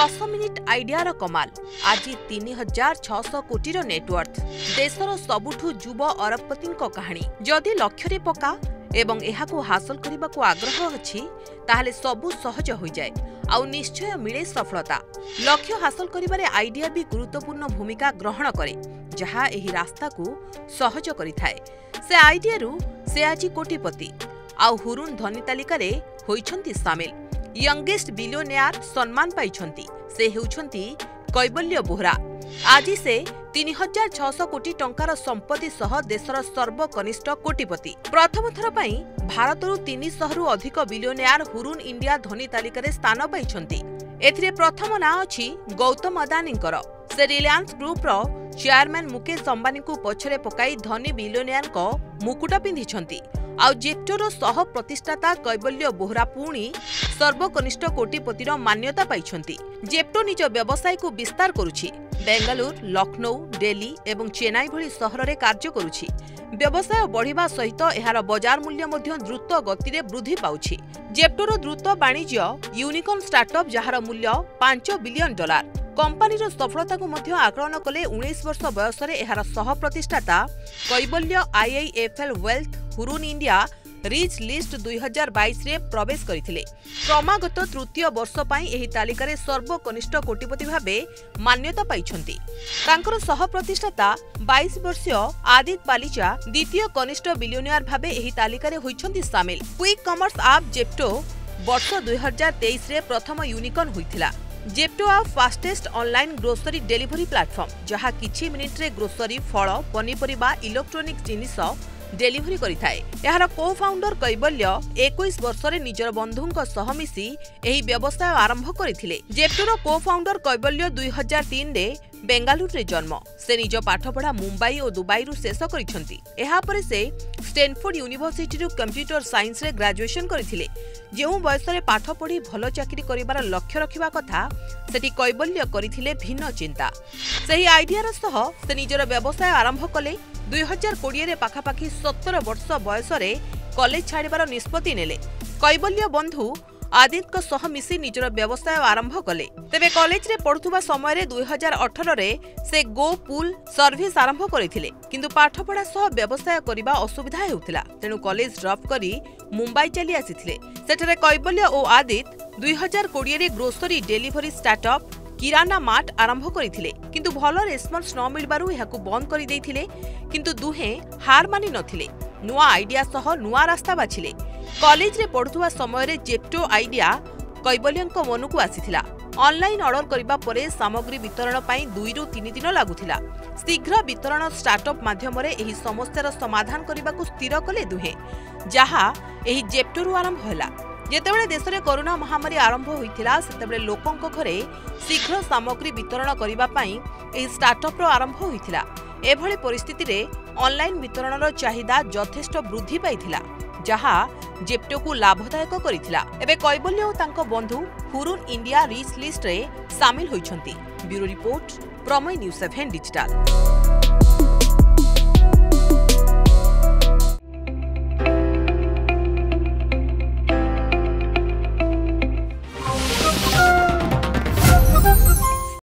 10 minute आइडियार कमाल आज 3600 कोटी नेटवर्थ देशर सबुठु युव अरबपति कहानी जदि लक्ष्य पक्का एवं एहाकु हासिल करने आग्रह अच्छी ताहले सबु सहज हो जाए आउ निश्चय मिले सफलता। लक्ष्य हासिल करिबारे आइडिया भी गुरुत्वपूर्ण भूमिका ग्रहण करे जहा एही रास्ता को सहज करिथाए। से आइडियारू से आज कोटिपति आउ हुरुन धनी तालिकारे होइछंती सामिल। यंगेस्ट बिलियनियर सम्मान पाइछंती से हेउछंती कैबल्य बोहरा। आज से 3600 कोटी टंकार संपत्ति सह देशर सर्वकनिष्ठ कोटिपति। प्रथम थर पई भारतरू 300 रु अधिक बिलियनियर हुरुन इंडिया धनी तालिकारे स्थान पाइछंती। एथिरे प्रथम ना अछि गौतम अदानींकर। से रिलायंस ग्रुप रो चेयरमैन मुकेश अंबानी को पछरे पकाई धनी बिलियनियर को मुकुट पिंधिछंती। आउ जेप्टोर सह प्रतिष्ठाता कैबल्य बोहरा पुणी सर्वकनिष्ठ कोटिपतिर मान्यता पाइछंती। जेप्टो निज व्यवसाय को विस्तार करुछि। बेंगालुरु, लखनऊ, दिल्ली एवं चेन्नई भली सहर रे कार्य करुछि। व्यवसाय बढ़िबा सहित एहार बाजार मूल्य मध्य द्रुत गति रे वृद्धि पाउछि। जेप्टोर द्रुत वाणिज्य यूनिकॉर्न स्टार्टअप जहार मूल्य $5 बिलियन। कंपनीर सफलता को मध्य आकलन कले 19 वर्ष बयस एहार सह प्रतिष्ठाता कैबल्य IIFL wealth Hurun India rich list 2022 रे प्रवेश करथिले। क्रमागत तृतीय वर्ष पई एही तालिकारे सर्वकनिष्ठ कोटिपति भाबे मान्यता पाइछंती। तांकर सह प्रतिष्ठाता 22 वर्षीय आदित्य पालिचा द्वितीय कनिष्ठ बिलियनियर भाबे एही तालिकारे होइछंती सामिल। क्विक कॉमर्स ऐप जेप्टो वर्ष 2023 रे प्रथम यूनिकॉर्न होइथिला। जेप्टो आ fastest online grocery delivery platform जहा किछि मिनिट रे ग्रोसरी, फल, पनीपरिबा, इलेक्ट्रोनिक्स जिनिस डेलीवरी करिथाए। एहार को फाउंडर कैबल्य 21 वर्ष रे निजर बंधुंक सह मिसी एही व्यवसाय आरंभ करथिले। जेप्टोर को फाउंडर कैबल्य 2003 रे बेंगालुरु रे जन्म। से निज पाठपढ़ा मुंबई और दुबई रु शेष करिसंती। एहा परे से स्टैनफोर्ड यूनिवर्सिटी रु कंप्यूटर साइंस रे ग्रेजुएशन करथिले। जेउ बयस रे पाठ पढ़ी भलो चाकरी करिबार लक्ष्य रखिबा कथा सेठी कैबल्य करथिले भिन्न चिंता। सही आइडियार सह से निजर व्यवसाय आरंभ कले। 2020 रे पाखापाखि 17 वर्ष बयस रे कॉलेज छाड़िबार निष्पत्ति नेले। कैबल्य बंधु आदित्य सह मिसी निजर व्यवसाय आरंभ कले। तेबे कॉलेज रे पढुथुबा समय रे 2018 रे से गो पूल सर्विस आरंभ करथिले। किंतु पाठपढ़ा सह व्यवसाय करिबा असुविधा हेउथिला। तेनु कॉलेज ड्रॉप करी मुंबई चली आसिथिले। सेठरे कैबल्य और आदित्य 2020 रे ग्रोसरी डेलीवरी स्टार्टअप किराना मार्ट आरंभ करथिले। किंतु भलो रेस्पॉन्स न मिलबारु एहाकु बंद करि दैथिले। किंतु दुहे हार मानि नथिले। नुआ आइडिया सह नुआ रास्ता बाछिले। कॉलेज रे पढुथुवा समय रे जेप्टो आइडिया कैबल्यंक मनकु आसिथिला। ऑनलाइन ऑर्डर करिबा परे सामग्री वितरण पई 2 रु 3 दिन लागुथिला। शीघ्र वितरण स्टार्टअप माध्यम रे एही समस्यार समाधान करिबाकु स्थिर कले दुहे जहा एही जेप्टोरु आरंभ होला। जेतेबेले देश में कोरोना महामारी आरंभ होइथिला सेतेबेले लोकंक घरे शीघ्र सामग्री वितरण करिबा पई एही स्टार्टअप रो आरंभ होइथिला। एभली परिस्थिति रे ऑनलाइन वितरणर चाहिदा यथेष्ट वृद्धि पाइथिला जहा जेप्टो को लाभदायक करिथिला। एबे कैबल्य और तांको बंधु हुरुन इंडिया रिच लिस्ट रे शामिल होइछंती। ब्यूरो रिपोर्ट प्रमेय न्यूज 7 डिजिटल।